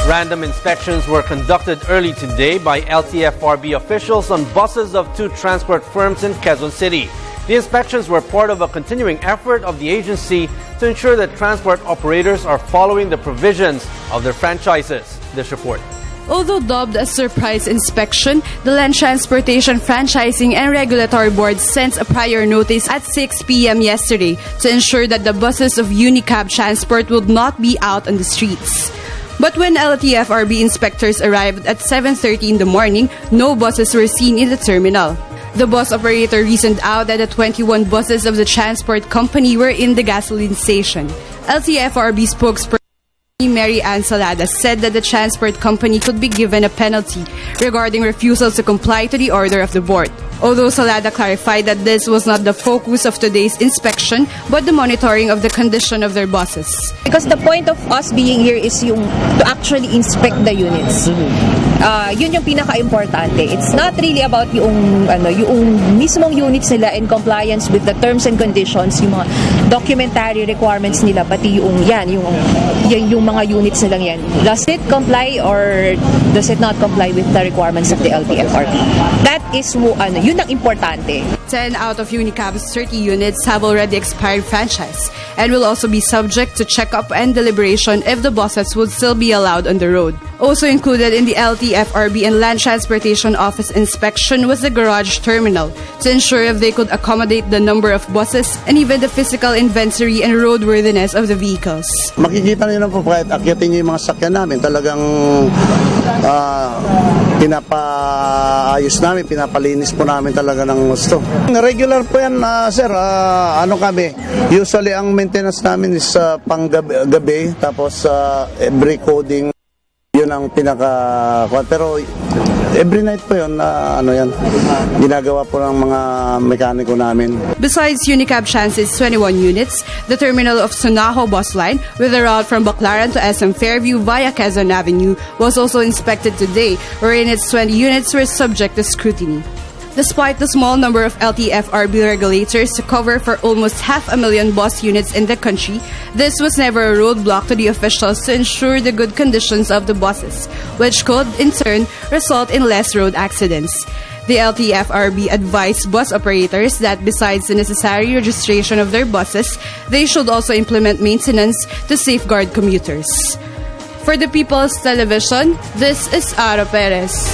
Random inspections were conducted early today by LTFRB officials on buses of 2 transport firms in Quezon City. The inspections were part of a continuing effort of the agency to ensure that transport operators are following the provisions of their franchises. This report. Although dubbed a surprise inspection, the Land Transportation Franchising and Regulatory Board sent a prior notice at 6 p.m. yesterday to ensure that the buses of Unicab Transport would not be out on the streets. But when LTFRB inspectors arrived at 7:30 in the morning, no buses were seen in the terminal. The bus operator reasoned out that the 21 buses of the transport company were in the gasoline station. LTFRB spokesperson Mary Ann Salada said that the transport company could be given a penalty regarding refusal to comply to the order of the board. Although Salada clarified that this was not the focus of today's inspection but the monitoring of the condition of their buses. Because the point of us being here is to actually inspect the units. Yun yung pinaka-importante. It's not really about yung mismong units nila in compliance with the terms and conditions, yung mga documentary requirements nila, pati yung mga units nilang yan. Does it comply or does it not comply with the requirements of the LTFRB? That is yun ang importante. 10 out of Unicab's 30 units have already expired franchise and will also be subject to checkup and deliberation if the buses would still be allowed on the road. Also included in the LTFRB and Land Transportation Office inspection was the garage terminal to ensure if they could accommodate the number of buses and even the physical inventory and roadworthiness of the vehicles. Makikita niyo na po kahit akyatin niyo yung mga sakyan namin, talagang pinapaayos namin, pinapalinis po namin talaga ng gusto. Regular po yan, sir. Kami, usually ang maintenance namin is pang-gabi, tapos every coding, yun ang pero every night po yun, ginagawa po ng mga mekaniko namin. Besides Unicab Transit's 21 units, the terminal of Sunaho bus line with a route from Baclaran to SM Fairview via Quezon Avenue was also inspected today, wherein its 20 units were subject to scrutiny. Despite the small number of LTFRB regulators to cover for almost 500,000 bus units in the country, this was never a roadblock to the officials to ensure the good conditions of the buses, which could, in turn, result in less road accidents. The LTFRB advised bus operators that besides the necessary registration of their buses, they should also implement maintenance to safeguard commuters. For the People's Television, this is Arra Perez.